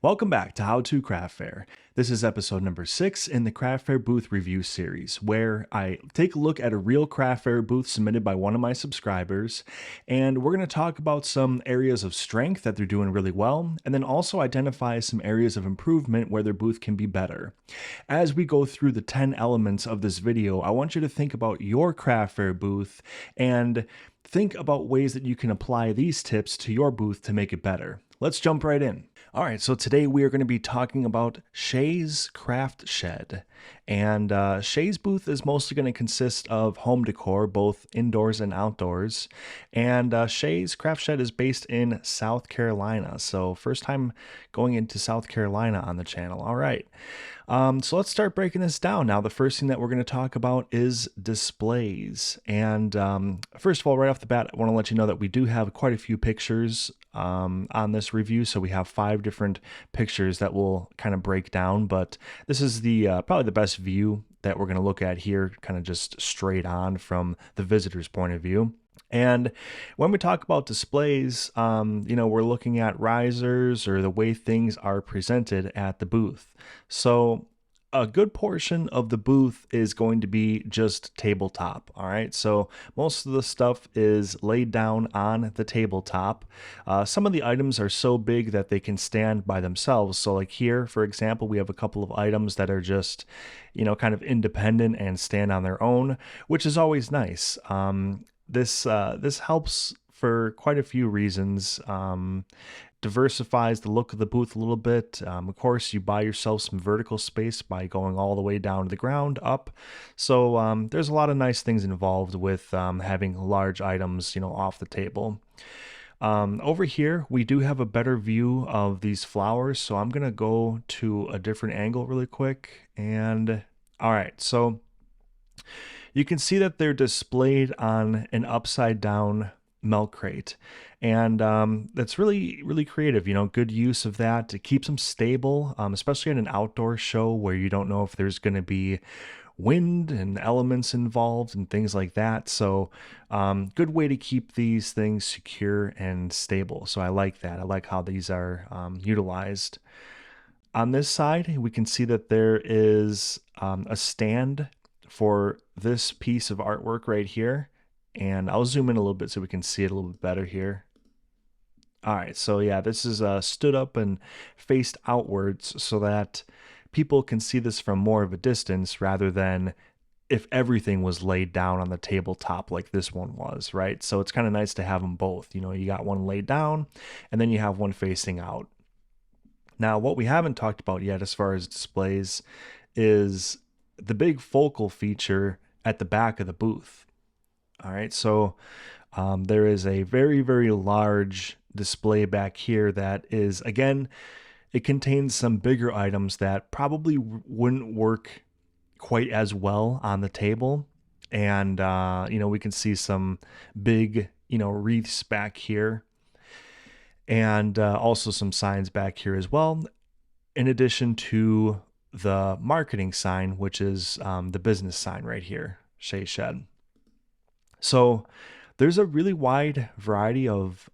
Welcome back to How to Craft Fair. This is episode number 6 in the Craft Fair booth review series, where I take a look at a real craft fair booth submitted by one of my subscribers, and we're going to talk about some areas of strength that they're doing really well, and then also identify some areas of improvement where their booth can be better. As we go through the 10 elements of this video, I want you to think about your craft fair booth and think about ways that you can apply these tips to your booth to make it better. Let's jump right in. All right, so today we are going to be talking about Shay's Craft Shed. And Shay's booth is mostly going to consist of home decor, both indoors and outdoors. And Shay's Craft Shed is based in South Carolina. So first time going into South Carolina on the channel. All right. So let's start breaking this down. Now, the first thing that we're going to talk about is displays. And first of all, right off the bat, I want to let you know that we do have quite a few pictures on this review. So we have 5 different pictures that we'll kind of break down, but this is the probably the best view that we're going to look at here, kind of just straight on from the visitor's point of view. And when we talk about displays, we're looking at risers or the way things are presented at the booth. So a good portion of the booth is going to be just tabletop. All right. So most of the stuff is laid down on the tabletop. Some of the items are so big that they can stand by themselves. So like here, for example, we have a couple of items that are just, kind of independent and stand on their own, which is always nice. This helps for quite a few reasons. Diversifies the look of the booth a little bit. Of course, you buy yourself some vertical space by going all the way down to the ground up. So there's a lot of nice things involved with having large items, off the table. Over here, we do have a better view of these flowers. So I'm going to go to a different angle really quick. And all right, so you can see that they're displayed on an upside down milk crate. And that's really, really creative, good use of that. It keeps them stable, especially at an outdoor show where you don't know if there's going to be wind and elements involved and things like that. So good way to keep these things secure and stable. So I like that. I like how these are utilized. On this side, we can see that there is a stand for this piece of artwork right here. And I'll zoom in a little bit so we can see it a little bit better here. All right, so yeah, this is stood up and faced outwards so that people can see this from more of a distance rather than if everything was laid down on the tabletop like this one was, right? So it's kind of nice to have them both. You got one laid down and then you have one facing out. Now, what we haven't talked about yet as far as displays is the big focal feature at the back of the booth. All right, so there is a very, very large display back here that is, again, it contains some bigger items that probably wouldn't work quite as well on the table. And, we can see some big, wreaths back here and also some signs back here as well, in addition to the marketing sign, which is the business sign right here, Shay Shed. So there's a really wide variety of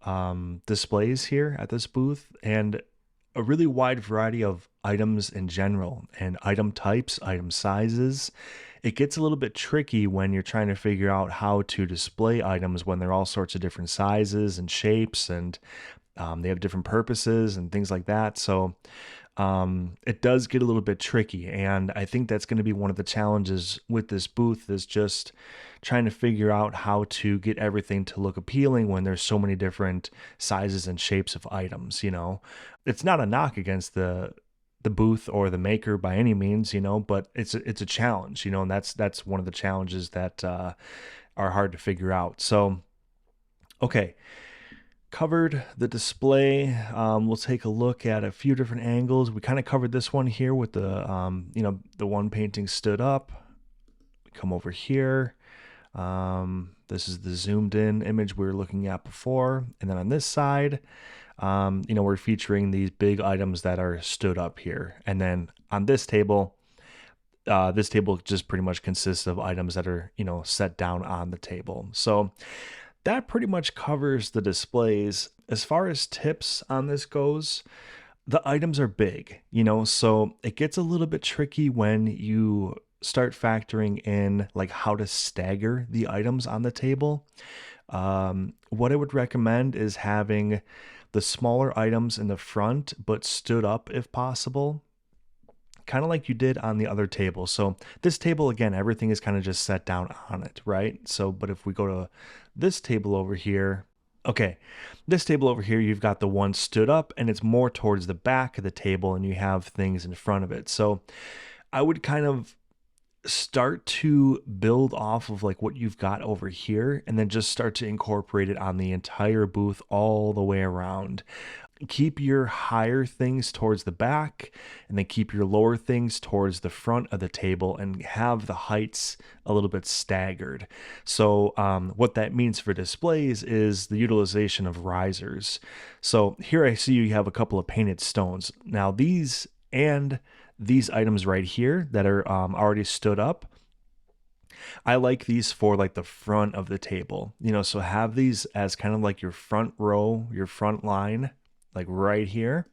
displays here at this booth and a really wide variety of items in general and item types, item sizes. It gets a little bit tricky when you're trying to figure out how to display items when they're all sorts of different sizes and shapes and they have different purposes and things like that. So it does get a little bit tricky. And I think that's going to be one of the challenges with this booth is just trying to figure out how to get everything to look appealing when there's so many different sizes and shapes of items. It's not a knock against the booth or the maker by any means, but it's a challenge, and that's one of the challenges that are hard to figure out. So, okay. Covered the display. We'll take a look at a few different angles. We kind of covered this one here with the the one painting stood up. We come over here. This is the zoomed in image we were looking at before. And then on this side, we're featuring these big items that are stood up here. And then on this table just pretty much consists of items that are, set down on the table. So that pretty much covers the displays. As far as tips on this goes, the items are big, so it gets a little bit tricky when you start factoring in like how to stagger the items on the table. What I would recommend is having the smaller items in the front, but stood up if possible, kind of like you did on the other table. So this table, again, everything is kind of just set down on it, right? So, but if we go to this table over here, okay, this table over here, you've got the one stood up and it's more towards the back of the table and you have things in front of it. So I would kind of start to build off of like what you've got over here and then just start to incorporate it on the entire booth all the way around. Keep your higher things towards the back and then keep your lower things towards the front of the table and have the heights a little bit staggered. So what that means for displays is the utilization of risers. So here I see you have a couple of painted stones. Now these items right here that are already stood up, I like these for like the front of the table, so have these as kind of like your front row, your front line, like right here,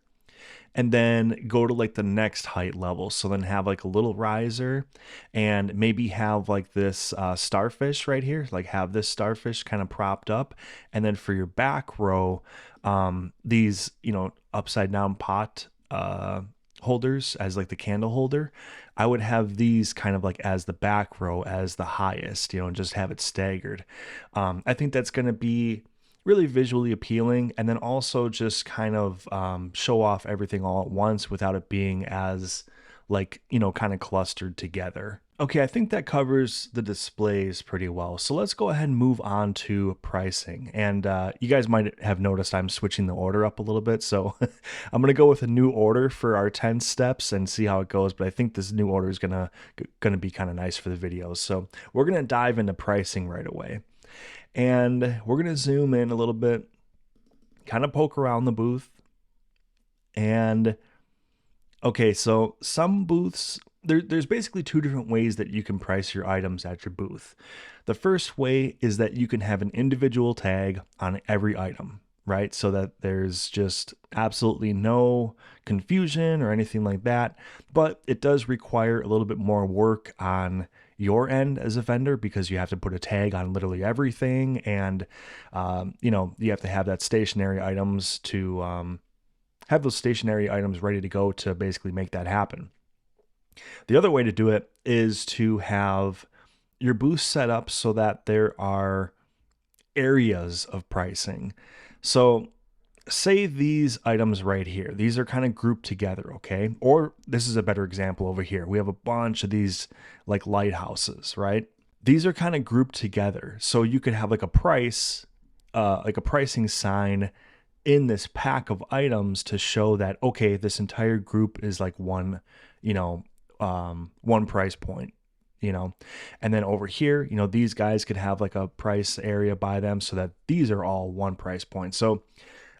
and then go to like the next height level. So then have like a little riser and maybe have like this starfish right here, like have this starfish kind of propped up. And then for your back row, these, upside down pot holders as like the candle holder, I would have these kind of like as the back row as the highest, and just have it staggered. I think that's going to be really visually appealing, and then also just kind of show off everything all at once without it being as like, kind of clustered together. Okay, I think that covers the displays pretty well. So let's go ahead and move on to pricing. And you guys might have noticed I'm switching the order up a little bit. So I'm going to go with a new order for our 10 steps and see how it goes. But I think this new order is gonna be kind of nice for the videos. So we're going to dive into pricing right away. And we're going to zoom in a little bit, kind of poke around the booth. And okay, so some booths, there's basically two different ways that you can price your items at your booth. The first way is that you can have an individual tag on every item, right? So that there's just absolutely no confusion or anything like that. But it does require a little bit more work on your end as a vendor because you have to put a tag on literally everything. And, you have to have that stationary items to have those stationary items ready to go to basically make that happen. The other way to do it is to have your booth set up so that there are areas of pricing. So say these items right here, these are kind of grouped together, okay? Or this is a better example over here. We have a bunch of these like lighthouses, right? These are kind of grouped together. So you could have like a price, like a pricing sign in this pack of items to show that, okay, this entire group is like one price point, and then over here, these guys could have like a price area by them so that these are all one price point. So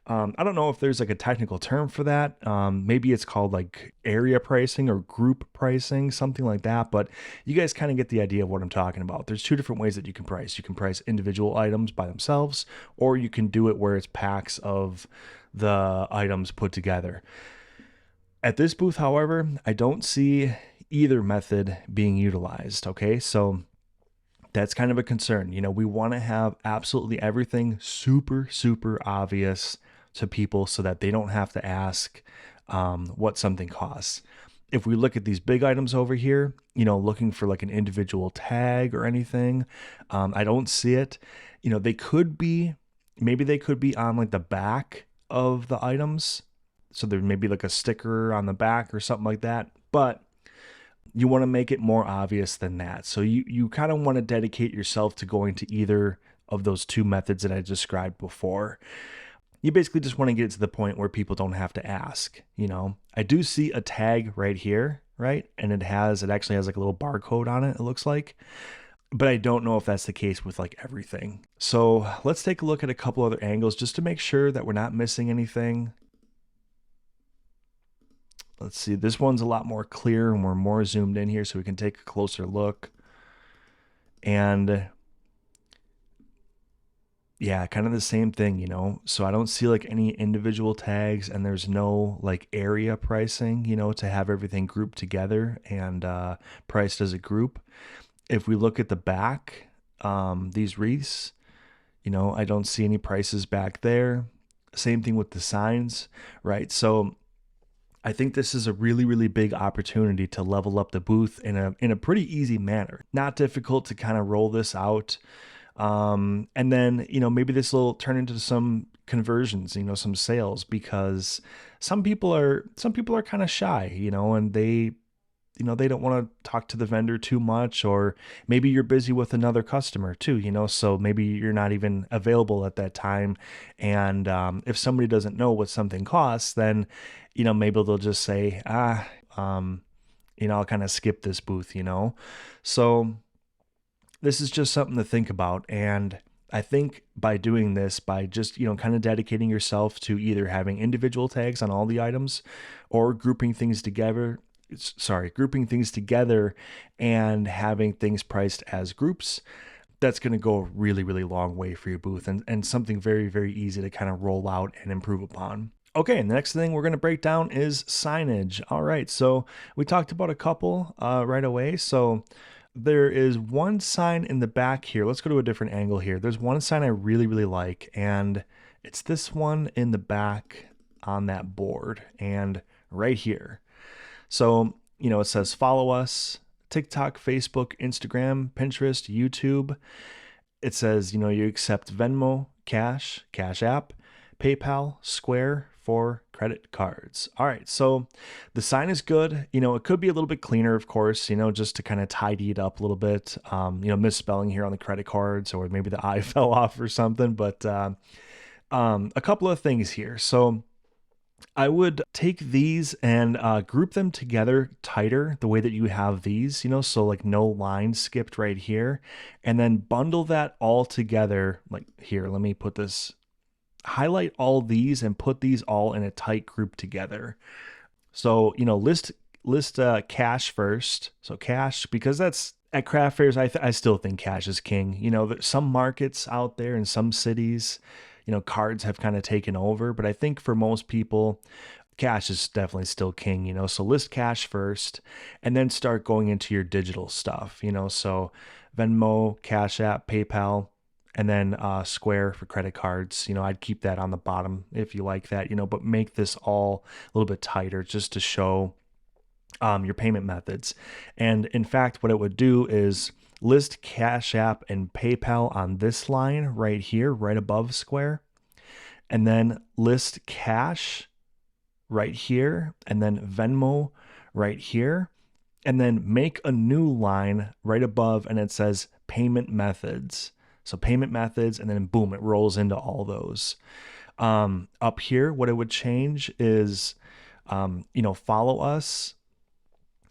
I don't know if there's like a technical term for that. Maybe it's called like area pricing or group pricing, something like that. But you guys kind of get the idea of what I'm talking about. There's two different ways that you can price. You can price individual items by themselves, or you can do it where it's packs of the items put together. At this booth, however, I don't see either method being utilized. Okay, so that's kind of a concern. We want to have absolutely everything super, super obvious to people so that they don't have to ask what something costs. If we look at these big items over here, looking for like an individual tag or anything, I don't see it. Maybe they could be on like the back of the items. So there may be like a sticker on the back or something like that. But you want to make it more obvious than that. So you kind of want to dedicate yourself to going to either of those two methods that I described before. You basically just want to get to the point where people don't have to ask. I do see a tag right here, right? And it actually has like a little barcode on it, it looks like. But I don't know if that's the case with like everything. So let's take a look at a couple other angles just to make sure that we're not missing anything. Let's see, this one's a lot more clear and we're more zoomed in here so we can take a closer look. And Yeah, kind of the same thing, So I don't see like any individual tags, and there's no like area pricing, to have everything grouped together and priced as a group. If we look at the back, these wreaths, I don't see any prices back there. Same thing with the signs, right? So I think this is a really, really big opportunity to level up the booth in a pretty easy manner. Not difficult to kind of roll this out. And then, maybe this will turn into some conversions, some sales, because some people are kind of shy, and they don't want to talk to the vendor too much, or maybe you're busy with another customer too, so maybe you're not even available at that time. And if somebody doesn't know what something costs, then, maybe they'll just say, um, I'll kind of skip this booth. So this is just something to think about. And I think by doing this, by just, kind of dedicating yourself to either having individual tags on all the items or grouping things together and having things priced as groups, that's going to go a really, really long way for your booth, and something very, very easy to kind of roll out and improve upon. Okay, and the next thing we're going to break down is signage. All right, so we talked about a couple right away. So there is one sign in the back here. Let's go to a different angle here. There's one sign I really, really like, and it's this one in the back on that board and right here. So, it says follow us: TikTok, Facebook, Instagram, Pinterest, YouTube. It says, you accept Venmo, Cash App, PayPal, Square for credit cards. All right. So the sign is good. It could be a little bit cleaner, of course, just to kind of tidy it up a little bit. Misspelling here on the credit cards, or maybe the I fell off or something. But a couple of things here. So I would take these and group them together tighter the way that you have these, so like no line skipped right here, and then bundle that all together. Like here, let me put this, highlight all these and put these all in a tight group together. So, list cash first. So cash, because that's at craft fairs, I still think cash is king. Some markets out there in some cities, cards have kind of taken over, but I think for most people, cash is definitely still king, so list cash first and then start going into your digital stuff, so Venmo, Cash App, PayPal, and then Square for credit cards. I'd keep that on the bottom if you like that, but make this all a little bit tighter just to show your payment methods. And in fact, what it would do is list Cash App and PayPal on this line right here, right above Square, and then list cash right here, and then Venmo right here, and then make a new line right above, and it says payment methods. So payment methods, and then boom, it rolls into all those. Up here, what it would change is, follow us,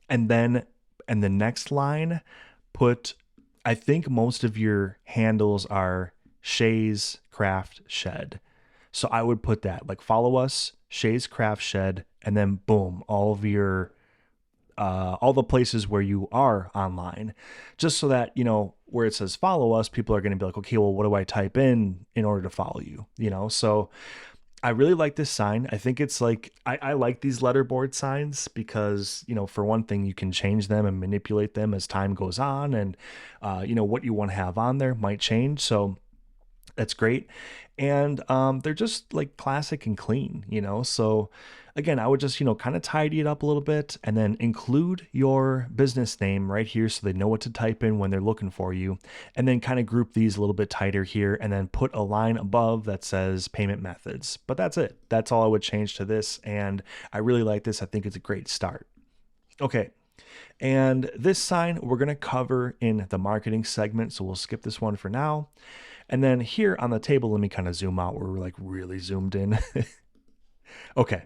and then and the next line, I think most of your handles are Shay's Craft Shed. So I would put that, like, follow us, Shay's Craft Shed, and then boom, all the places where you are online, just so that, where it says follow us, people are going to be like, okay, well, what do I type in order to follow you? So I really like this sign. I think it's like, I like these letterboard signs because, for one thing, you can change them and manipulate them as time goes on, and, what you want to have on there might change. So that's great. And they're just like classic and clean, So again, I would just, kind of tidy it up a little bit and then include your business name right here so they know what to type in when they're looking for you. And then kind of group these a little bit tighter here, and then put a line above that says payment methods. But that's it. That's all I would change to this. And I really like this. I think it's a great start. Okay. And this sign we're going to cover in the marketing segment, so we'll skip this one for now. And then here on the table, let me kind of zoom out where we're like really zoomed in. Okay.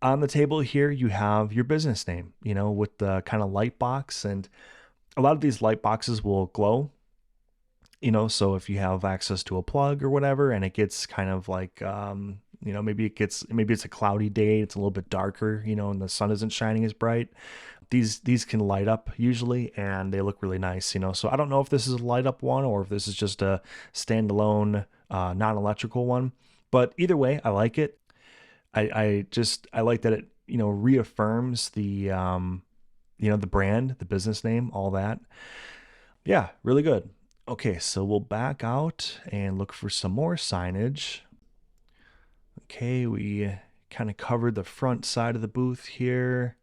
On the table here, you have your business name, with the kind of light box. And a lot of these light boxes will glow, so if you have access to a plug or whatever, and it gets kind of like, maybe it's a cloudy day, it's a little bit darker, and the sun isn't shining as bright. These can light up usually, and they look really nice, So I don't know if this is a light up one or if this is just a standalone non-electrical one. But either way, I like it. I like that it, reaffirms the brand, the business name, all that. Yeah, really good. Okay, so we'll back out and look for some more signage. Okay, we kind of covered the front side of the booth here.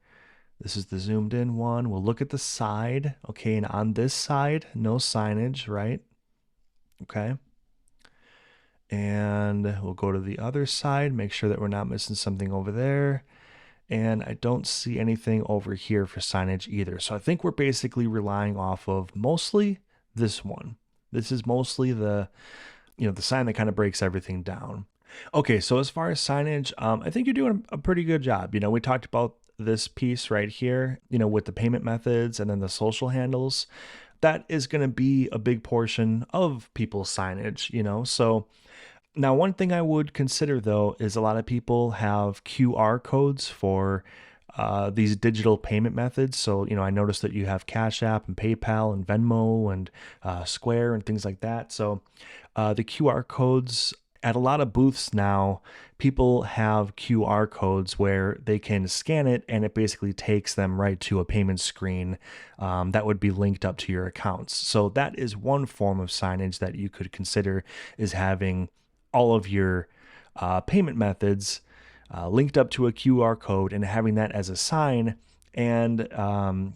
This is the zoomed in one. We'll look at the side. Okay, and on this side, no signage, right? Okay. And we'll go to the other side, make sure that we're not missing something over there. And I don't see anything over here for signage either. So I think we're basically relying off of mostly this one. This is mostly the sign that kind of breaks everything down. Okay, so as far as signage, I think you're doing a pretty good job. We talked about this piece right here, with the payment methods and then the social handles. That is going to be a big portion of people's signage. So now, one thing I would consider though is a lot of people have QR codes for these digital payment methods. So, I noticed that you have Cash App and PayPal and Venmo and Square and things like that. So, the QR codes at a lot of booths now, people have QR codes where they can scan it and it basically takes them right to a payment screen that would be linked up to your accounts. So, that is one form of signage that you could consider, is having all of your payment methods linked up to a QR code and having that as a sign, and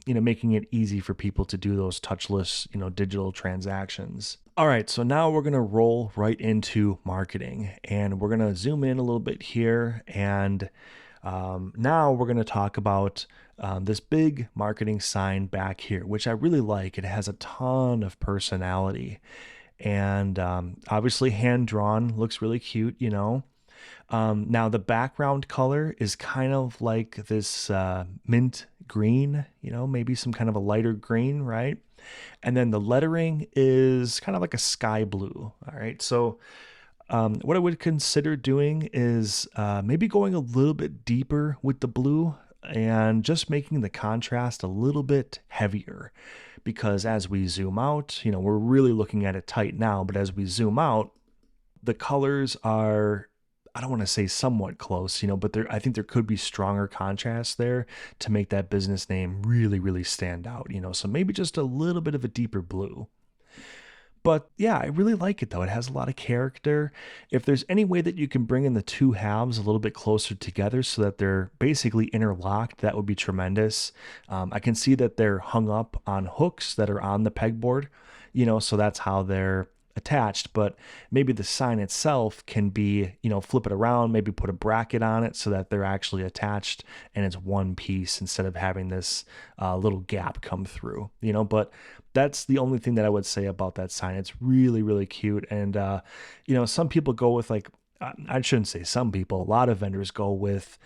making it easy for people to do those touchless digital transactions. All right, so now we're going to roll right into marketing, and we're going to zoom in a little bit here, and now we're going to talk about this big marketing sign back here, which I really like. It has a ton of personality, and obviously hand drawn, looks really cute. Now the background color is kind of like this mint green, maybe some kind of a lighter green, right? And then the lettering is kind of like a sky blue. All right, so what I would consider doing is maybe going a little bit deeper with the blue and just making the contrast a little bit heavier, because as we zoom out, we're really looking at it tight now, but as we zoom out, the colors are, I don't want to say somewhat close, but I think there could be stronger contrast there to make that business name really, really stand out, so maybe just a little bit of a deeper blue. But yeah, I really like it though. It has a lot of character. If there's any way that you can bring in the two halves a little bit closer together so that they're basically interlocked, that would be tremendous. I can see that they're hung up on hooks that are on the pegboard, so that's how they're attached. But maybe the sign itself can be, flip it around, maybe put a bracket on it so that they're actually attached and it's one piece instead of having this little gap come through, but that's the only thing that I would say about that sign. It's really, really cute. And, some people go with I shouldn't say some people, a lot of vendors go with,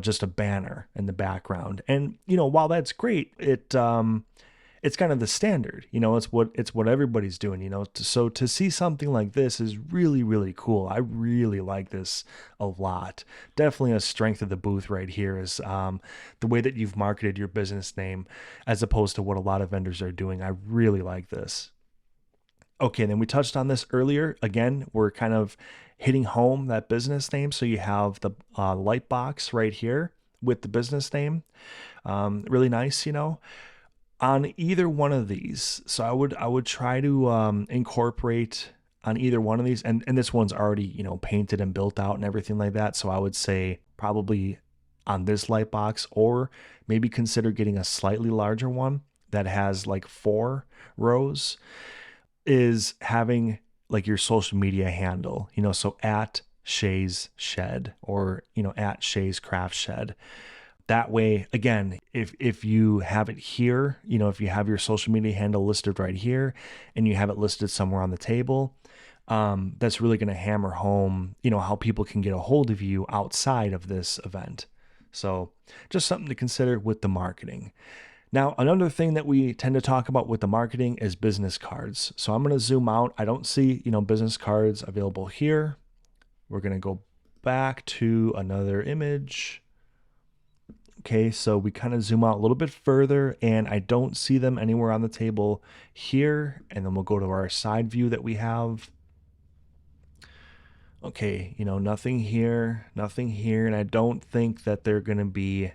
just a banner in the background. And, while that's great, it's kind of the standard, it's what everybody's doing, so to see something like this is really, really cool. I really like this a lot. Definitely a strength of the booth right here is the way that you've marketed your business name as opposed to what a lot of vendors are doing. I really like this. Okay, then we touched on this earlier. Again, we're kind of hitting home that business name. So you have the light box right here with the business name. Really nice, on either one of these. So I would try to incorporate on either one of these, and this one's already painted and built out and everything like that. So I would say probably on this light box, or maybe consider getting a slightly larger one that has like 4 rows, is having like your social media handle, so at Shay's Shed, or at Shay's Craft Shed. That way, again, if you have it here, if you have your social media handle listed right here and you have it listed somewhere on the table, that's really going to hammer home, how people can get a hold of you outside of this event. So just something to consider with the marketing. Now, another thing that we tend to talk about with the marketing is business cards. So I'm going to zoom out. I don't see, business cards available here. We're going to go back to another image. Okay, so we kind of zoom out a little bit further and I don't see them anywhere on the table here. And then we'll go to our side view that we have. Okay, nothing here, nothing here, and I don't think that they're going to be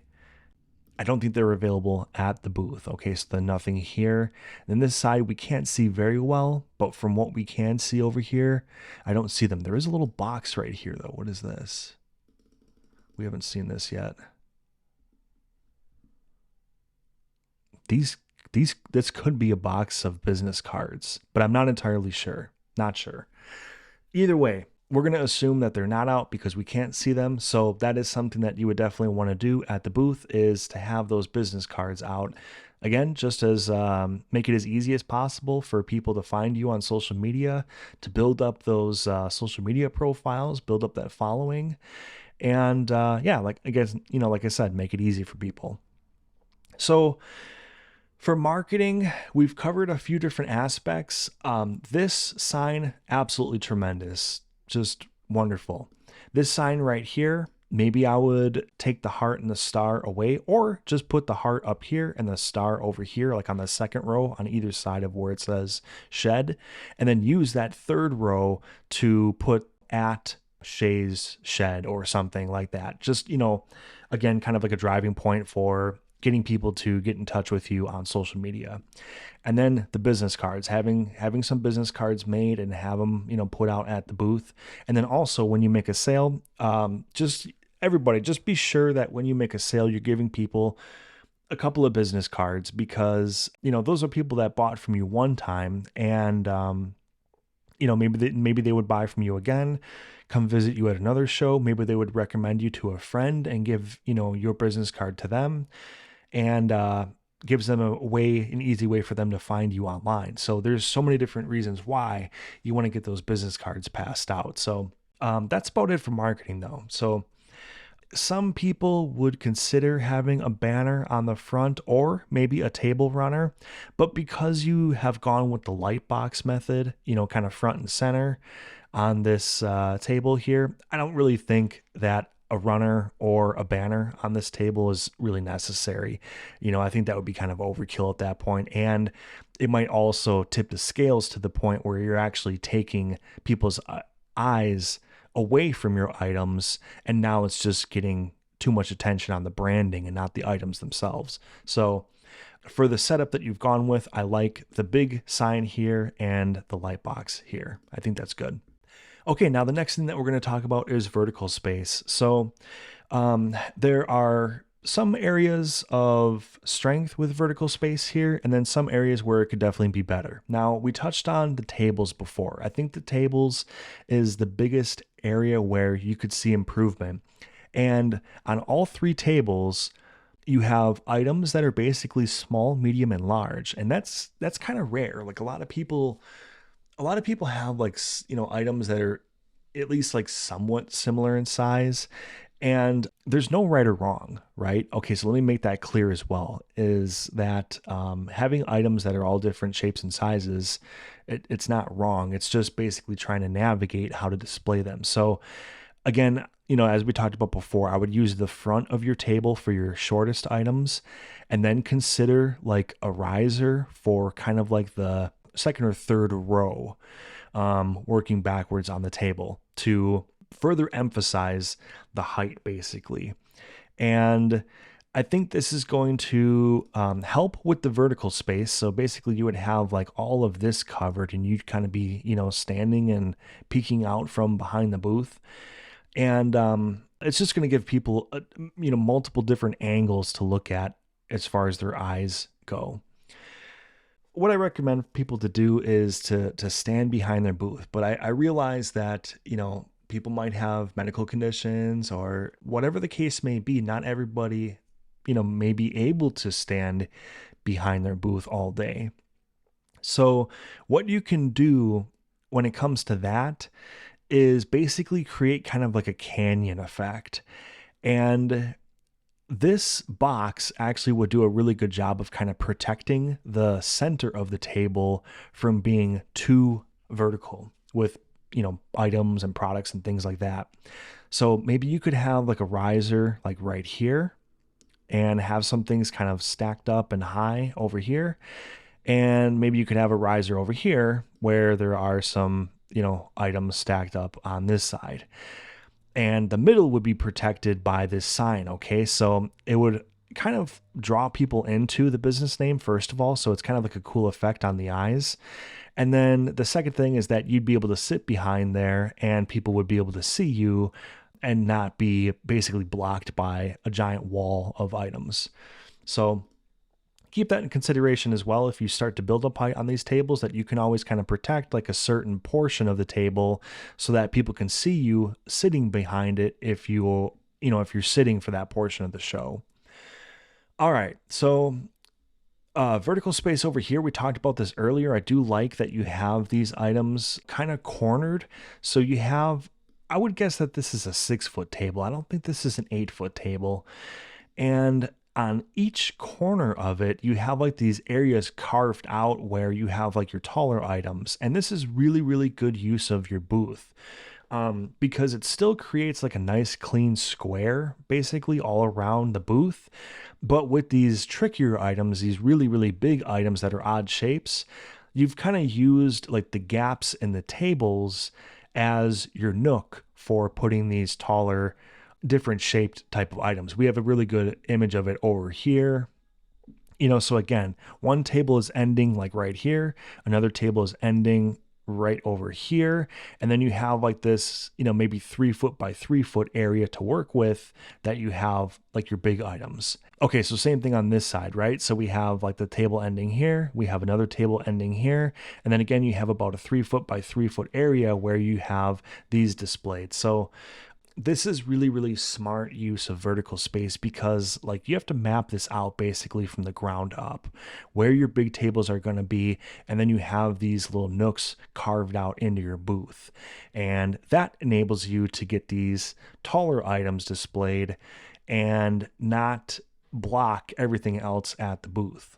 I don't think they're available at the booth. Okay, so the nothing here. Then this side we can't see very well, but from what we can see over here, I don't see them. There is a little box right here though. What is this? We haven't seen this yet. These this could be a box of business cards, but I'm not entirely sure. Not sure. Either way, we're going to assume that they're not out because we can't see them. So that is something that you would definitely want to do at the booth, is to have those business cards out. Again, just as make it as easy as possible for people to find you on social media, to build up those social media profiles, build up that following. And yeah, like I guess, like I said, make it easy for people. So for marketing, we've covered a few different aspects. This sign, absolutely tremendous, just wonderful. This sign right here, maybe I would take the heart and the star away, or just put the heart up here and the star over here, like on the second row on either side of where it says shed, and then use that third row to put at Shay's shed or something like that. Just, again, kind of like a driving point for getting people to get in touch with you on social media. And then the business cards, having some business cards made and have them, put out at the booth. And then also when you make a sale, just everybody, just be sure that when you make a sale, you're giving people a couple of business cards, because, those are people that bought from you one time, and, maybe they would buy from you again, come visit you at another show. Maybe they would recommend you to a friend and give, your business card to them, and gives them an easy way for them to find you online. So there's so many different reasons why you want to get those business cards passed out. So that's about it for marketing though. So some people would consider having a banner on the front or maybe a table runner, but because you have gone with the light box method, kind of front and center on this table here, I don't really think that a runner or a banner on this table is really necessary. I think that would be kind of overkill at that point, and it might also tip the scales to the point where you're actually taking people's eyes away from your items, and now it's just getting too much attention on the branding and not the items themselves. So for the setup that you've gone with, I like the big sign here and the light box here. I think that's good. Okay, now the next thing that we're going to talk about is vertical space. So there are some areas of strength with vertical space here, and then some areas where it could definitely be better. Now, we touched on the tables before. I think the tables is the biggest area where you could see improvement. And on all three tables, you have items that are basically small, medium, and large. And that's kind of rare. Like a lot of people have like, items that are at least like somewhat similar in size, and there's no right or wrong, right? Okay, so let me make that clear as well, is that having items that are all different shapes and sizes, it's not wrong. It's just basically trying to navigate how to display them. So again, as we talked about before, I would use the front of your table for your shortest items, and then consider like a riser for kind of like the second or third row, working backwards on the table to further emphasize the height, basically. And I think this is going to help with the vertical space. So basically you would have like all of this covered, and you'd kind of be, standing and peeking out from behind the booth. And it's just going to give people, multiple different angles to look at as far as their eyes go. What I recommend people to do is to stand behind their booth. But I realize that, people might have medical conditions or whatever the case may be. Not everybody, may be able to stand behind their booth all day. So what you can do when it comes to that is basically create kind of like a canyon effect. And this box actually would do a really good job of kind of protecting the center of the table from being too vertical with, items and products and things like that. So maybe you could have like a riser like right here, and have some things kind of stacked up and high over here. And maybe you could have a riser over here where there are some, items stacked up on this side. And the middle would be protected by this sign. Okay. So it would kind of draw people into the business name, first of all. So it's kind of like a cool effect on the eyes. And then the second thing is that you'd be able to sit behind there and people would be able to see you and not be basically blocked by a giant wall of items. So keep that in consideration as well if you start to build up height on these tables, that you can always kind of protect like a certain portion of the table so that people can see you sitting behind it if if you're sitting for that portion of the show. All right, so vertical space over here, we talked about this earlier. I do like that you have these items kind of cornered. So you have, I would guess that this is a 6-foot table. I don't think this is an 8-foot table. And on each corner of it, you have like these areas carved out where you have like your taller items. And this is really, really good use of your booth. Because it still creates like a nice clean square basically all around the booth. But with these trickier items, these really, really big items that are odd shapes, you've kind of used like the gaps in the tables as your nook for putting these taller, different shaped type of items. We have a really good image of it over here. So again, one table is ending like right here, another table is ending right over here, and then you have like this maybe 3-foot by 3-foot area to work with that you have like your big items. Okay, so same thing on this side, right? So we have like the table ending here, we have another table ending here, and then again you have about a 3-foot by 3-foot area where you have these displayed. So this is really, really smart use of vertical space because like you have to map this out basically from the ground up where your big tables are going to be. And then you have these little nooks carved out into your booth. And that enables you to get these taller items displayed and not block everything else at the booth.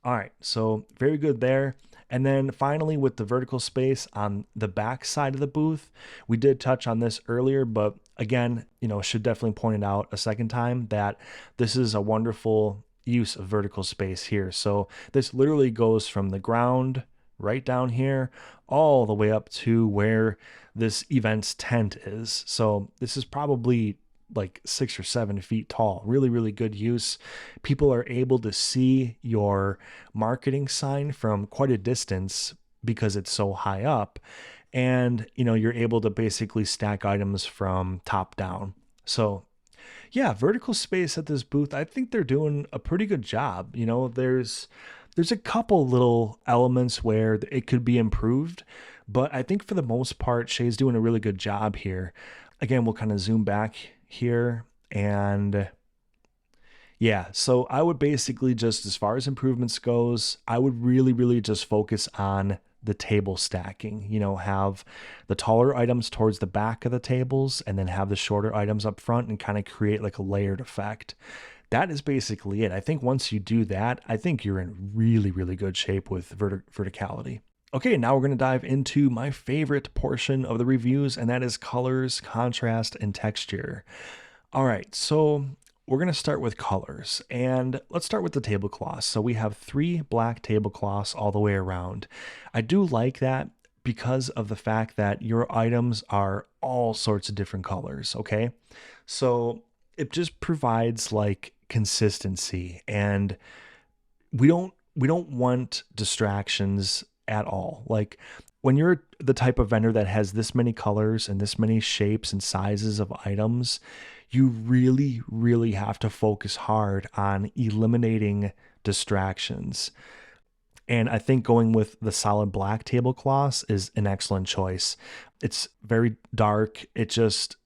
All right, so very good there. And then finally, with the vertical space on the back side of the booth, we did touch on this earlier, but again, should definitely point it out a second time that this is a wonderful use of vertical space here. So this literally goes from the ground right down here all the way up to where this event's tent is. So this is probably like 6 or 7 feet tall. Really, really good use. People are able to see your marketing sign from quite a distance because it's so high up. And, you're able to basically stack items from top down. So yeah, vertical space at this booth, I think they're doing a pretty good job. There's a couple little elements where it could be improved, but I think for the most part, Shay's doing a really good job here. Again, we'll kind of zoom back here, and yeah, so I would basically just, as far as improvements goes, I would really, really just focus on the table stacking, have the taller items towards the back of the tables and then have the shorter items up front and kind of create like a layered effect. That is basically it. I think once you do that, I think you're in really, really good shape with verticality. Okay, now we're going to dive into my favorite portion of the reviews, and that is colors, contrast, and texture. All right, so we're going to start with colors, and let's start with the tablecloths. So we have 3 black tablecloths all the way around. I do like that because of the fact that your items are all sorts of different colors, okay? So it just provides like consistency, and we don't want distractions at all. Like when you're the type of vendor that has this many colors and this many shapes and sizes of items, you really, really have to focus hard on eliminating distractions. And I think going with the solid black tablecloths is an excellent choice. It's very dark. It just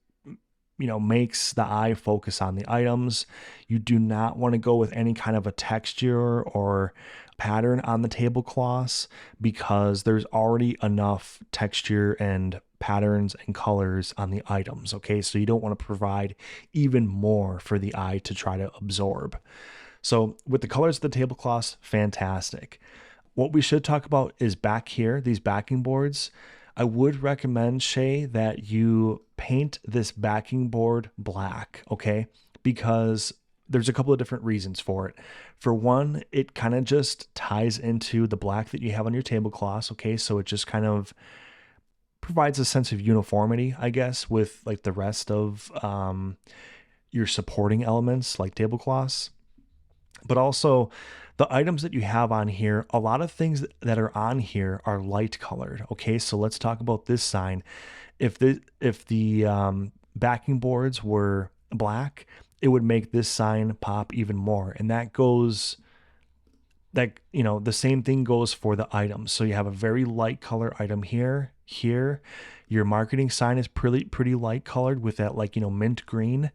makes the eye focus on the items. You do not want to go with any kind of a texture or pattern on the tablecloths because there's already enough texture and patterns and colors on the items. Okay, so you don't want to provide even more for the eye to try to absorb. So with the colors of the tablecloths, fantastic. What we should talk about is back here, these backing boards. I would recommend, Shay, that you paint this backing board black, okay? Because there's a couple of different reasons for it. For one, it kind of just ties into the black that you have on your tablecloths, okay? So it just kind of provides a sense of uniformity, I guess, with like the rest of your supporting elements like tablecloths. But also the items that you have on here, a lot of things that are on here are light colored. Okay, so let's talk about this sign. If the backing boards were black, it would make this sign pop even more. And that goes that, the same thing goes for the items. So you have a very light color item here. Your marketing sign is pretty light colored with that, like, mint green.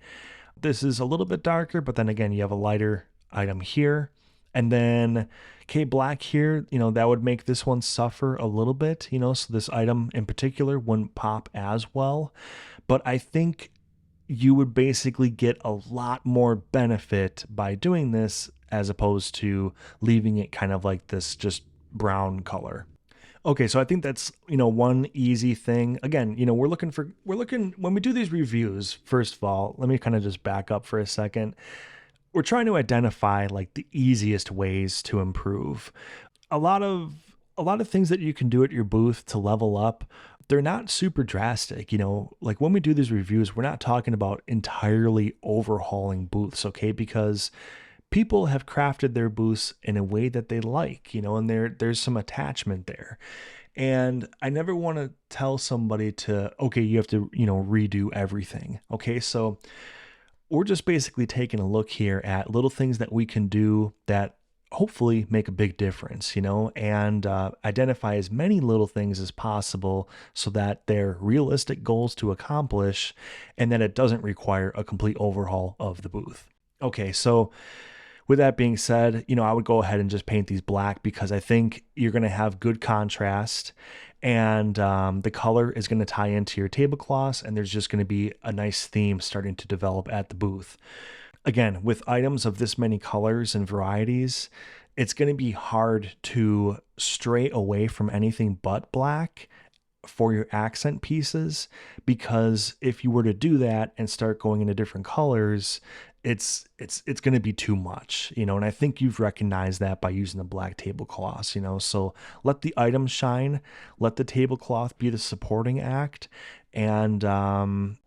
This is a little bit darker, but then again, you have a lighter item here. And then, okay, black here, that would make this one suffer a little bit, so this item in particular wouldn't pop as well. But I think you would basically get a lot more benefit by doing this as opposed to leaving it kind of like this just brown color. Okay, so I think that's, one easy thing. Again, we're looking when we do these reviews, first of all, let me kind of just back up for a second. We're trying to identify like the easiest ways to improve. A lot of things that you can do at your booth to level up, they're not super drastic. Like when we do these reviews, we're not talking about entirely overhauling booths, okay? Because people have crafted their booths in a way that they like, and there's some attachment there. And I never want to tell somebody to, okay, you have to, redo everything. Okay, so we're just basically taking a look here at little things that we can do that hopefully make a big difference, and identify as many little things as possible so that they're realistic goals to accomplish and that it doesn't require a complete overhaul of the booth. Okay, so with that being said, I would go ahead and just paint these black because I think you're going to have good contrast, and the color is going to tie into your tablecloths, and there's just going to be a nice theme starting to develop at the booth. Again, with items of this many colors and varieties, it's going to be hard to stray away from anything but black for your accent pieces, because if you were to do that and start going into different colors, it's going to be too much, and I think you've recognized that by using the black tablecloths, so let the items shine, let the tablecloth be the supporting act, and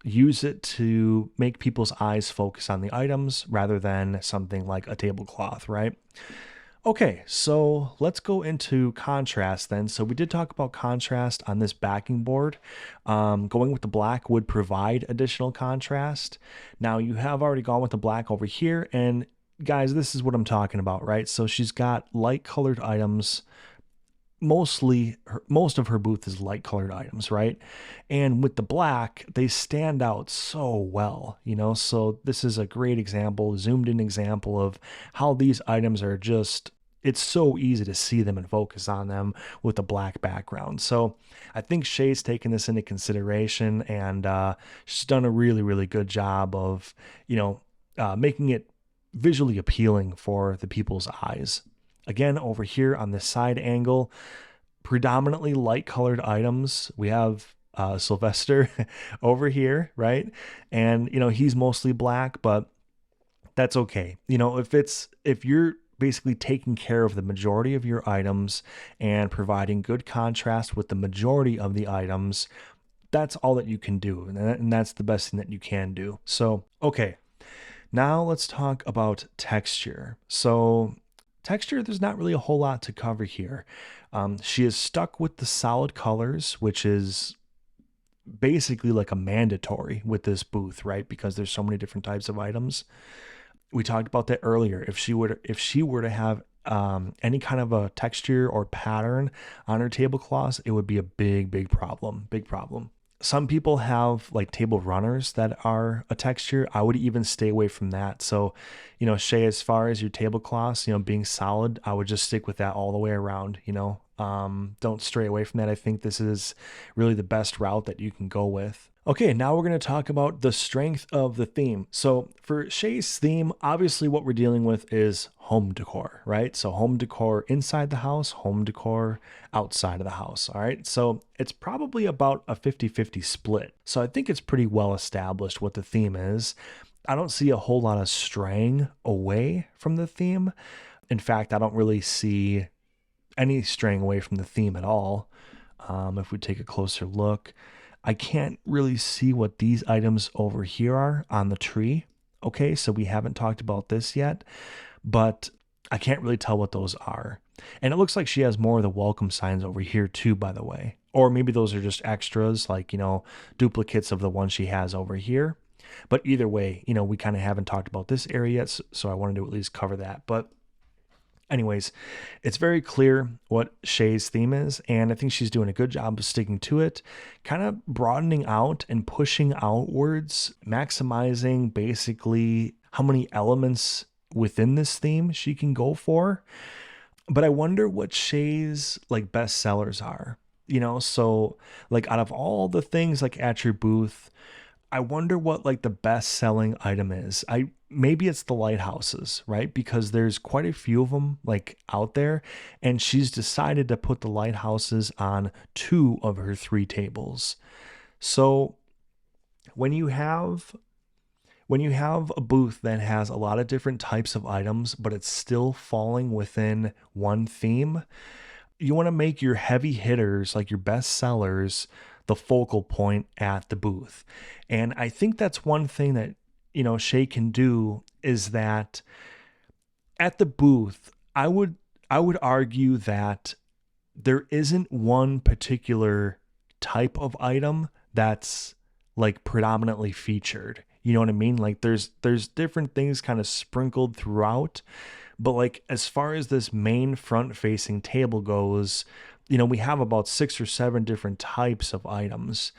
use it to make people's eyes focus on the items rather than something like a tablecloth, right? Okay, so let's go into contrast then. So we did talk about contrast on this backing board. Going with the black would provide additional contrast. Now you have already gone with the black over here, and guys, this is what I'm talking about, right? So she's got light colored items. Most of her booth is light colored items, right? And with the black, they stand out so well, so this is a great example, zoomed in example of how these items are just, it's so easy to see them and focus on them with a black background. So I think Shay's taken this into consideration, and she's done a really, really good job of, making it visually appealing for the people's eyes. Again, over here on this side angle, predominantly light colored items. We have Sylvester over here, right? And, he's mostly black, but that's okay. If you're basically taking care of the majority of your items and providing good contrast with the majority of the items, that's all that you can do. And that's the best thing that you can do. So, okay. Now let's talk about texture. So texture, there's not really a whole lot to cover here. She is stuck with the solid colors, which is basically like a mandatory with this booth, right? Because there's so many different types of items. We talked about that earlier. If she were to have any kind of a texture or pattern on her tablecloths, it would be a big problem. Big problem. Some people have like table runners that are a texture. I would even stay away from that. So, Shay, as far as your tablecloths, being solid, I would just stick with that all the way around, don't stray away from that. I think this is really the best route that you can go with. Okay, now we're going to talk about the strength of the theme. So for Shay's theme, obviously what we're dealing with is home decor, right? So home decor inside the house, home decor outside of the house, all right? So it's probably about a 50-50 split. So I think it's pretty well established what the theme is. I don't see a whole lot of straying away from the theme. In fact, I don't really see any straying away from the theme at all. If we take a closer look, I can't really see what these items over here are on the tree. Okay, so we haven't talked about this yet, but I can't really tell what those are. And it looks like she has more of the welcome signs over here too, by the way. Or maybe those are just extras, like, duplicates of the one she has over here. But either way, we kind of haven't talked about this area yet, so I wanted to at least cover that. But anyways, it's very clear what Shay's theme is, and I think she's doing a good job of sticking to it, kind of broadening out and pushing outwards, maximizing basically how many elements within this theme she can go for. But I wonder what Shay's like best sellers are. So like out of all the things like at your booth, I wonder what like the best selling item is. Maybe it's the lighthouses, right? Because there's quite a few of them like out there, and she's decided to put the lighthouses on 2 of her 3 tables. So when you have a booth that has a lot of different types of items, but it's still falling within one theme, you want to make your heavy hitters, like your best sellers, the focal point at the booth. And I think that's one thing that, Shay can do, is that at the booth, I would argue that there isn't one particular type of item that's like predominantly featured. You know what I mean? Like there's different things kind of sprinkled throughout, but like as far as this main front facing table goes, we have about 6 or 7 different types of items,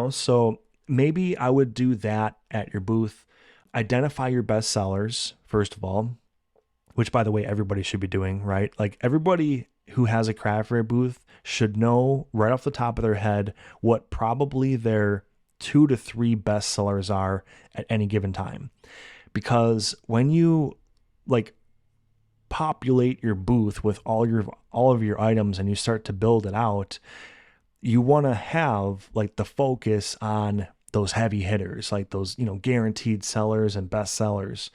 so maybe I would do that at your booth. Identify your best sellers, first of all, which by the way, everybody should be doing, right? Like everybody who has a craft fair booth should know right off the top of their head what probably their 2 to 3 best sellers are at any given time. Because when you like populate your booth with all of your items and you start to build it out, you want to have like the focus on those heavy hitters, like those, guaranteed sellers and best sellers.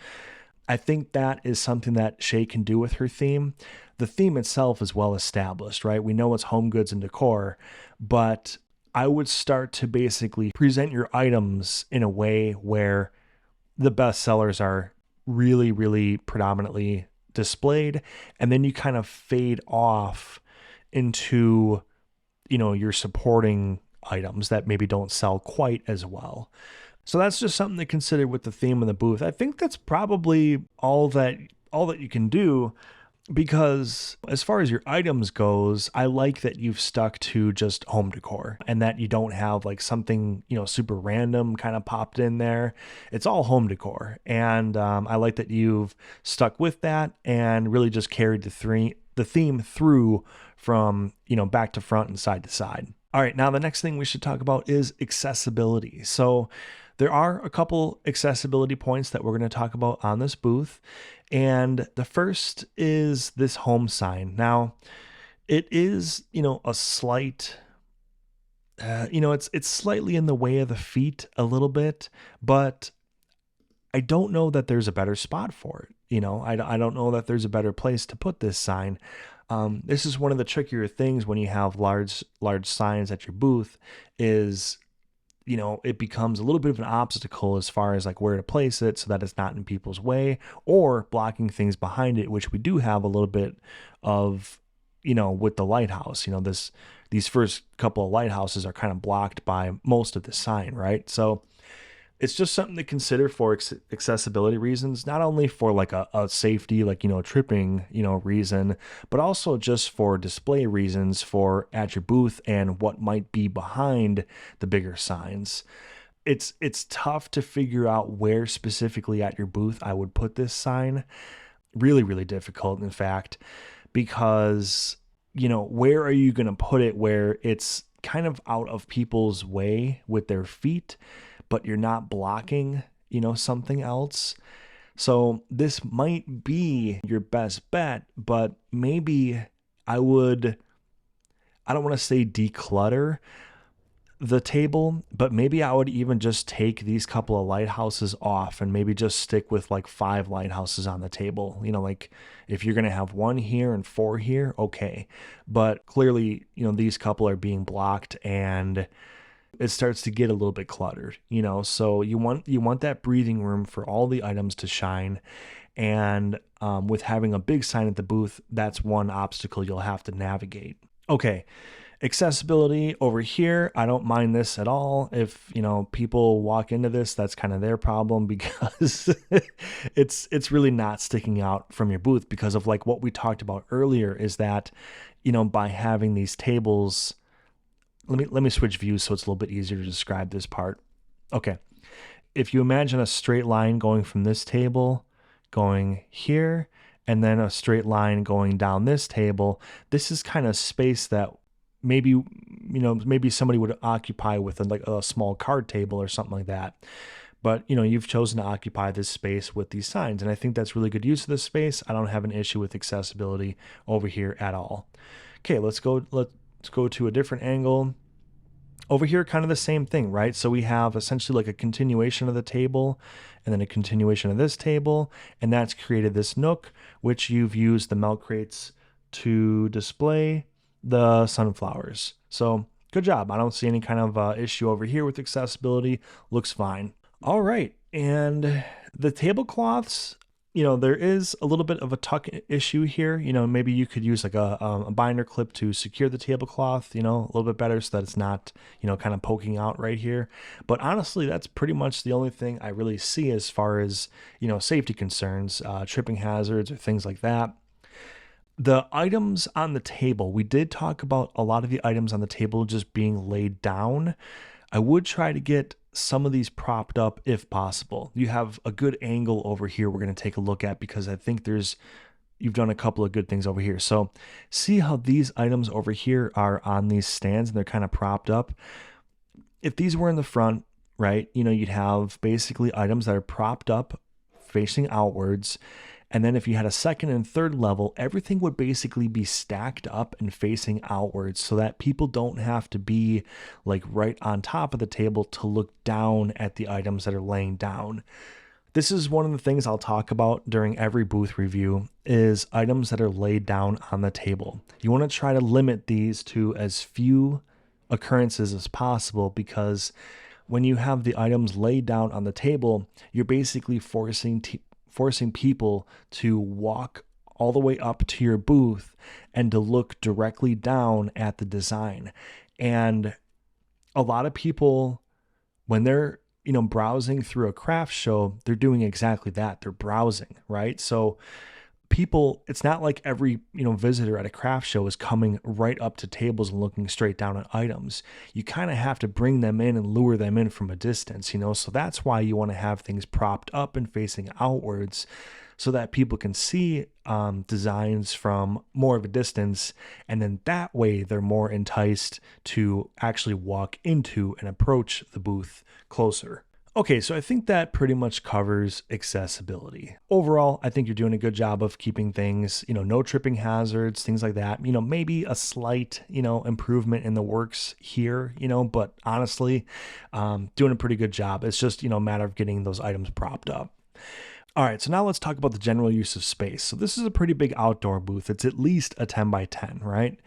I think that is something that Shay can do with her theme. The theme itself is well established, right? We know it's home goods and decor, but I would start to basically present your items in a way where the best sellers are really, really predominantly displayed, and then you kind of fade off into your supporting items that maybe don't sell quite as well. So that's just something to consider with the theme of the booth. I think that's probably all that you can do, because as far as your items goes, I like that you've stuck to just home decor and that you don't have like something, super random kind of popped in there. It's all home decor. And I like that you've stuck with that and really just carried the theme through from, back to front and side to side. All right, now the next thing we should talk about is accessibility. So there are a couple accessibility points that we're going to talk about on this booth. And the first is this home sign. Now, it is, a slight, it's slightly in the way of the feet a little bit, but I don't know that there's a better spot for it. I don't know that there's a better place to put this sign. This is one of the trickier things when you have large signs at your booth is, it becomes a little bit of an obstacle as far as like where to place it so that it's not in people's way or blocking things behind it, which we do have a little bit of, with the lighthouse. These first couple of lighthouses are kind of blocked by most of the sign, right? So it's just something to consider for accessibility reasons, not only for like a safety, like, tripping, reason, but also just for display reasons for at your booth and what might be behind the bigger signs. It's tough to figure out where specifically at your booth I would put this sign. Really, really difficult, in fact, because, where are you going to put it where it's kind of out of people's way with their feet, but you're not blocking, something else. So this might be your best bet, but maybe I don't want to say declutter. the table, but maybe I would even just take these couple of lighthouses off and maybe just stick with like 5 lighthouses on the table. Like if you're going to have 1 here and 4 here, okay. But clearly, these couple are being blocked and it starts to get a little bit cluttered, so you want that breathing room for all the items to shine. And with having a big sign at the booth, that's one obstacle you'll have to navigate. Okay. Accessibility over here, I don't mind this at all. If people walk into this, that's kind of their problem, because it's really not sticking out from your booth, because of like what we talked about earlier, is that by having these tables, let me switch views so it's a little bit easier to describe this part. Okay, if you imagine a straight line going from this table going here, and then a straight line going down this table, this is kind of space that maybe somebody would occupy with like a small card table or something like that. But you've chosen to occupy this space with these signs, and I think that's really good use of this space. I don't have an issue with accessibility over here at all. Okay, let's go to a different angle. Over here, kind of the same thing, right? So we have essentially like a continuation of the table and then a continuation of this table, and that's created this nook, which you've used the milk crates to display the sunflowers. So good job. I don't see any kind of issue over here with accessibility. Looks fine. All right. And the tablecloths, there is a little bit of a tuck issue here. Maybe you could use like a binder clip to secure the tablecloth, a little bit better, so that it's not, kind of poking out right here. But honestly, that's pretty much the only thing I really see as far as, safety concerns, tripping hazards or things like that. The items on the table, we did talk about a lot of the items on the table just being laid down. I would try to get some of these propped up if possible. You have a good angle over here we're going to take a look at, because I think you've done a couple of good things over here. So see how these items over here are on these stands and they're kind of propped up. If these were in the front, right, you'd have basically items that are propped up facing outwards. And then if you had a second and third level, everything would basically be stacked up and facing outwards, so that people don't have to be like right on top of the table to look down at the items that are laying down. This is one of the things I'll talk about during every booth review, is items that are laid down on the table. You want to try to limit these to as few occurrences as possible, because when you have the items laid down on the table, you're basically forcing people to walk all the way up to your booth and to look directly down at the design. And a lot of people, when they're, browsing through a craft show, they're doing exactly that. They're browsing, right? So people, it's not like every, visitor at a craft show is coming right up to tables and looking straight down at items. You kind of have to bring them in and lure them in from a distance, so that's why you want to have things propped up and facing outwards, so that people can see designs from more of a distance, and then that way they're more enticed to actually walk into and approach the booth closer. Okay, so I think that pretty much covers accessibility. Overall, I think you're doing a good job of keeping things, no tripping hazards, things like that. Maybe a slight, improvement in the works here, but honestly, doing a pretty good job. It's just, a matter of getting those items propped up. All right, so now let's talk about the general use of space. So this is a pretty big outdoor booth. It's at least a 10 by 10, right?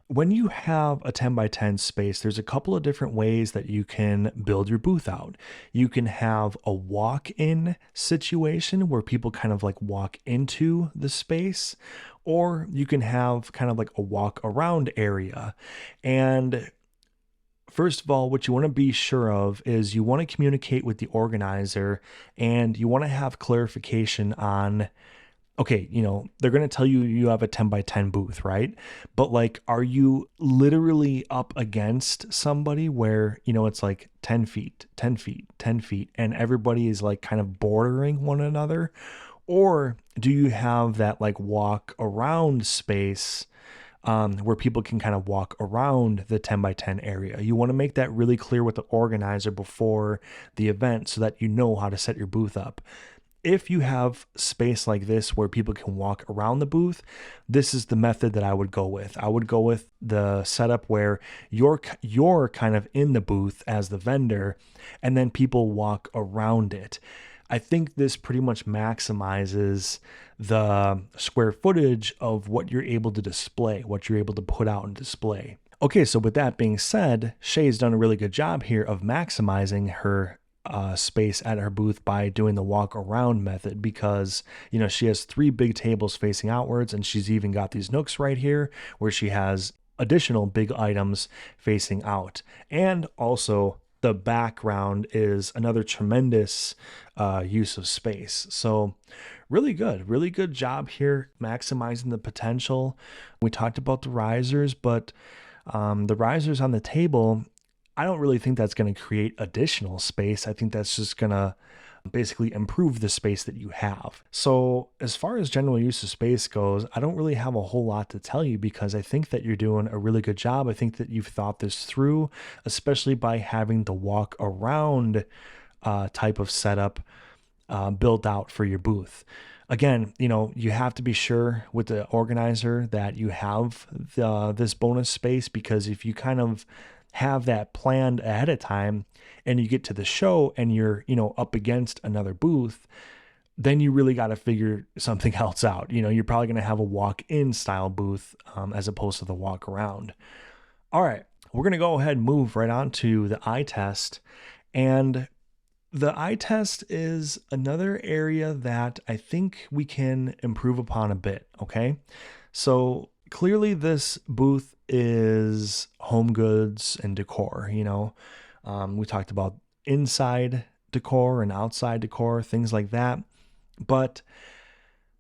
When you have a 10 by 10 space, there's a couple of different ways that you can build your booth out. You can have a walk-in situation where people kind of like walk into the space, or you can have kind of like a walk around area. And first of all, what you want to be sure of is you want to communicate with the organizer, and you want to have clarification on, okay, they're going to tell you you have a 10 by 10 booth, right? But like, are you literally up against somebody where, it's like 10 feet, 10 feet, 10 feet, and everybody is like kind of bordering one another? Or do you have that like walk around space where people can kind of walk around the 10 by 10 area? You want to make that really clear with the organizer before the event, so that you know how to set your booth up. if you have space like this where people can walk around the booth, this is the method that I would go with. I would go with the setup where you're kind of in the booth as the vendor, and then people walk around it. I think this pretty much maximizes the square footage of what you're able to display, what you're able to put out and display. Okay, so with that being said, Shay's done a really good job here of maximizing her space at her booth by doing the walk around method, because she has 3 big tables facing outwards, and she's even got these nooks right here where she has additional big items facing out. And also the background is another tremendous use of space. So really good job here maximizing the potential. We talked about the risers, but the risers on the table, I don't really think that's going to create additional space. I think that's just going to basically improve the space that you have. So as far as general use of space goes, I don't really have a whole lot to tell you, because I think that you're doing a really good job. I think that you've thought this through, especially by having the walk around type of setup built out for your booth. Again, you have to be sure with the organizer that you have this bonus space, because if you kind of have that planned ahead of time and you get to the show and you're, up against another booth, then you really got to figure something else out. You're probably going to have a walk-in style booth as opposed to the walk around. All right, we're going to go ahead and move right on to the eye test. And the eye test is another area that I think we can improve upon a bit. Okay. So clearly this booth is home goods and decor. We talked about inside decor and outside decor, things like that. But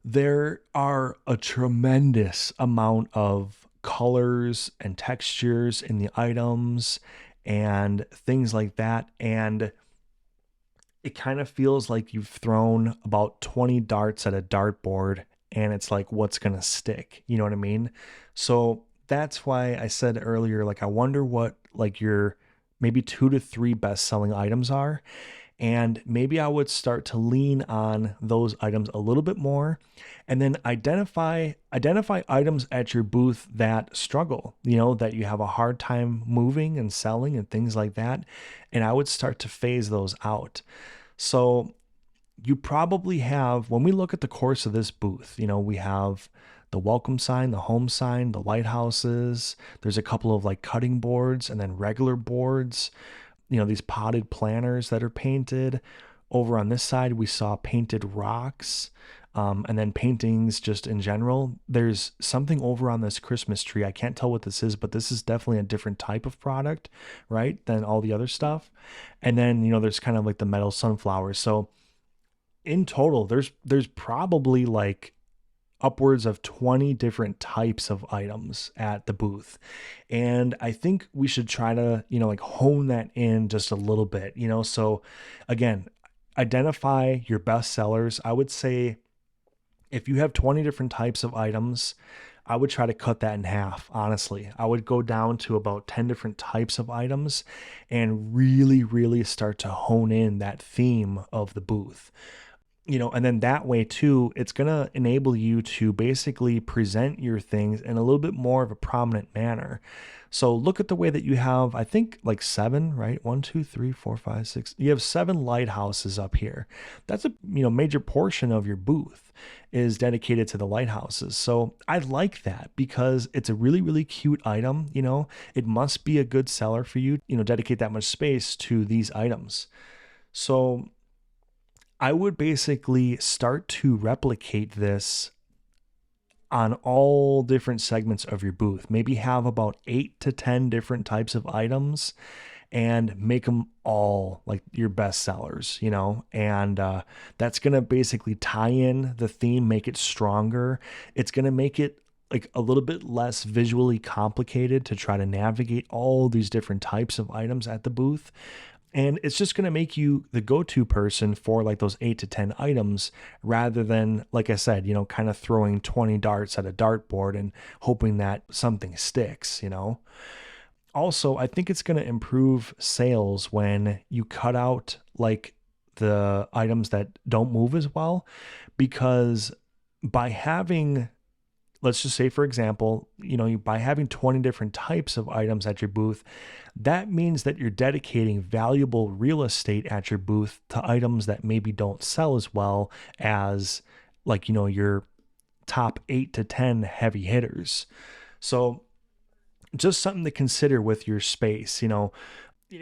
there are a tremendous amount of colors and textures in the items and things like that. And it kind of feels like you've thrown about 20 darts at a dartboard, and it's like, what's going to stick? You know what I mean? So that's why I said earlier, like, I wonder what like your maybe 2 to 3 best selling items are. And maybe I would start to lean on those items a little bit more, and then identify items at your booth that struggle, that you have a hard time moving and selling and things like that. And I would start to phase those out. So you probably have, when we look at the course of this booth, we have the welcome sign, the home sign, the lighthouses. There's a couple of like cutting boards and then regular boards. These potted planters that are painted. Over on this side, we saw painted rocks, and then paintings just in general. There's something over on this Christmas tree. I can't tell what this is, but this is definitely a different type of product, right, than all the other stuff. And then, there's kind of like the metal sunflowers. So in total, there's probably like upwards of 20 different types of items at the booth. And I think we should try to, like hone that in just a little bit, so again, identify your best sellers. I would say if you have 20 different types of items, I would try to cut that in half. Honestly, I would go down to about 10 different types of items and really, really start to hone in that theme of the booth. And then that way too, it's going to enable you to basically present your things in a little bit more of a prominent manner. So look at the way that you have, I think like 7, right? 1, 2, 3, 4, 5, 6. You have 7 lighthouses up here. That's a major portion of your booth is dedicated to the lighthouses. So I like that because it's a really, really cute item. It must be a good seller for you, dedicate that much space to these items. So I would basically start to replicate this on all different segments of your booth. Maybe have about 8 to 10 different types of items and make them all like your best sellers, and that's going to basically tie in the theme, make it stronger. It's going to make it like a little bit less visually complicated to try to navigate all these different types of items at the booth. And it's just going to make you the go-to person for like those 8 to 10 items rather than, like I said, kind of throwing 20 darts at a dartboard and hoping that something sticks, Also, I think it's going to improve sales when you cut out like the items that don't move as well, because by having, let's just say, for example, by having 20 different types of items at your booth, that means that you're dedicating valuable real estate at your booth to items that maybe don't sell as well as, like, your top 8 to 10 heavy hitters. So just something to consider with your space. And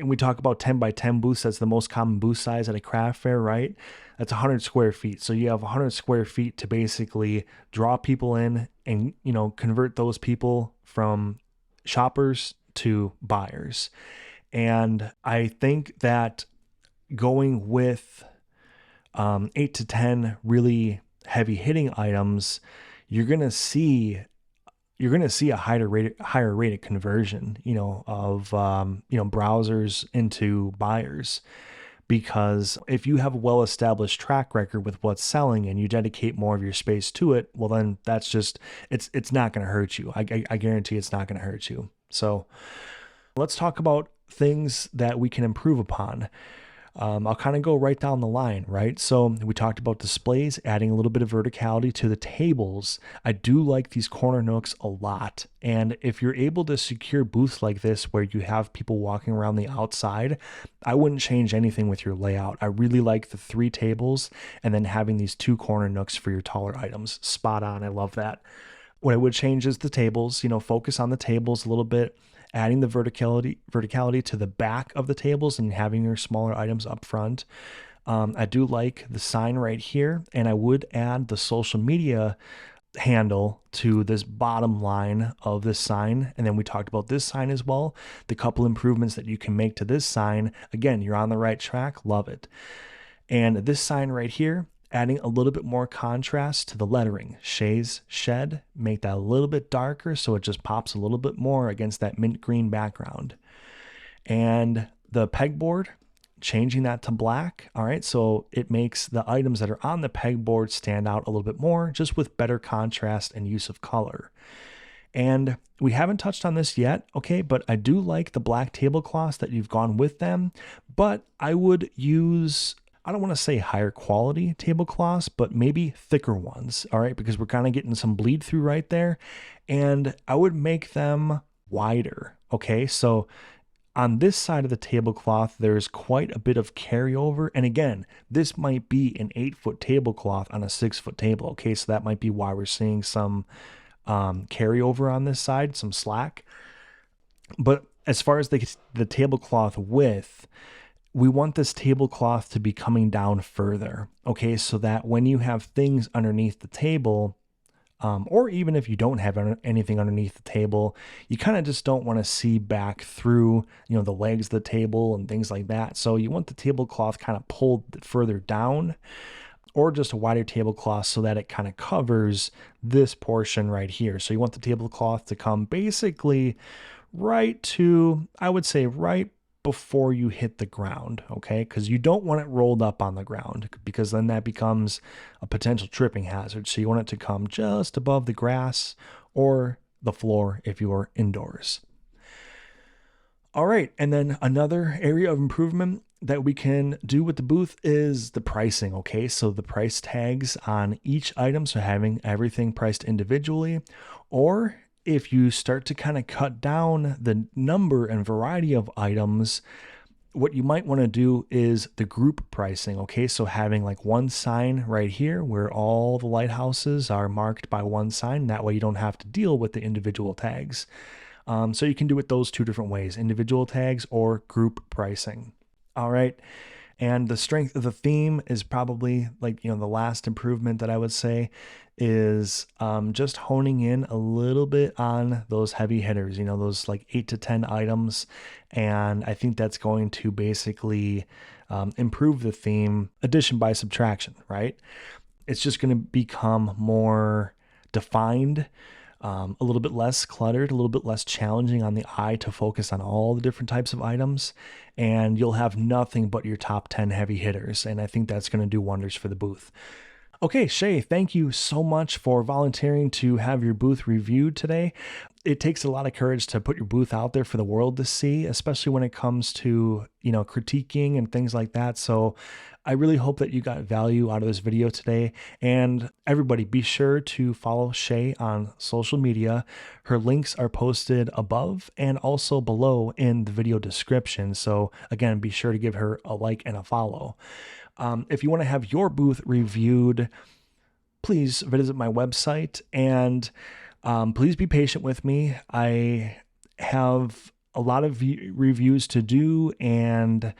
we talk about 10 by 10 booths. That's the most common booth size at a craft fair, right? That's 100 square feet. So you have 100 square feet to basically draw people in and, convert those people from shoppers to buyers. And I think that going with 8 to 10 really heavy hitting items, you're going to see a higher rate of conversion, of browsers into buyers. Because if you have a well-established track record with what's selling and you dedicate more of your space to it, well, then that's just, it's not going to hurt you. I guarantee it's not going to hurt you. So let's talk about things that we can improve upon. I'll kind of go right down the line, right? So we talked about displays, adding a little bit of verticality to the tables. I do like these corner nooks a lot. And if you're able to secure booths like this where you have people walking around the outside, I wouldn't change anything with your layout. I really like the 3 tables and then having these 2 corner nooks for your taller items. Spot on. I love that. What I would change is the tables, focus on the tables a little bit, adding the verticality to the back of the tables and having your smaller items up front. I do like the sign right here, and I would add the social media handle to this bottom line of this sign. And then we talked about this sign as well. The couple improvements that you can make to this sign. Again, you're on the right track. Love it. And this sign right here, adding a little bit more contrast to the lettering. Shay's Shed, make that a little bit darker so it just pops a little bit more against that mint green background. And the pegboard, changing that to black. All right, so it makes the items that are on the pegboard stand out a little bit more, just with better contrast and use of color. And we haven't touched on this yet, okay, but I do like the black tablecloths that you've gone with them, but I would use, I don't want to say higher quality tablecloths, but maybe thicker ones, all right, because we're kind of getting some bleed through right there. And I would make them wider, okay? So on this side of the tablecloth, there's quite a bit of carryover. And again, this might be an 8-foot tablecloth on a 6-foot table, okay? So that might be why we're seeing some carryover on this side, some slack. But as far as the tablecloth width, we want this tablecloth to be coming down further, okay? So that when you have things underneath the table, or even if you don't have anything underneath the table, you kind of just don't want to see back through, the legs of the table and things like that. So you want the tablecloth kind of pulled further down, or just a wider tablecloth so that it kind of covers this portion right here. So you want the tablecloth to come basically right to, I would say, right before you hit the ground, okay? Because you don't want it rolled up on the ground, because then that becomes a potential tripping hazard. So you want it to come just above the grass or the floor if you are indoors. All right, and then another area of improvement that we can do with the booth is the pricing, okay? So the price tags on each item, so having everything priced individually, or if you start to kind of cut down the number and variety of items, what you might want to do is the group pricing, okay? So having like one sign right here where all the lighthouses are marked by one sign. That way you don't have to deal with the individual tags. So you can do it those 2 different ways, individual tags or group pricing. All right. And the strength of the theme is probably like, the last improvement that I would say is just honing in a little bit on those heavy hitters, those like 8 to 10 items. And I think that's going to basically improve the theme addition by subtraction, right? It's just going to become more defined, a little bit less cluttered, a little bit less challenging on the eye to focus on all the different types of items, and you'll have nothing but your top 10 heavy hitters. And I think that's going to do wonders for the booth. Okay, Shay, thank you so much for volunteering to have your booth reviewed today. It takes a lot of courage to put your booth out there for the world to see, especially when it comes to, critiquing and things like that. So I really hope that you got value out of this video today. And everybody, be sure to follow Shay on social media. Her links are posted above and also below in the video description. So again, be sure to give her a like and a follow. If you want to have your booth reviewed, please visit my website and please be patient with me. I have a lot of reviews to do, and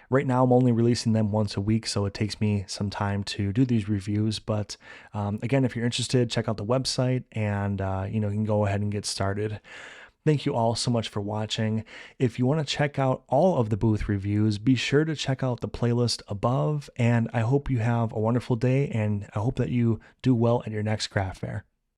right now I'm only releasing them once a week, so it takes me some time to do these reviews. But again, if you're interested, check out the website, and you can go ahead and get started. Thank you all so much for watching. If you want to check out all of the booth reviews, be sure to check out the playlist above, and I hope you have a wonderful day, and I hope that you do well at your next craft fair.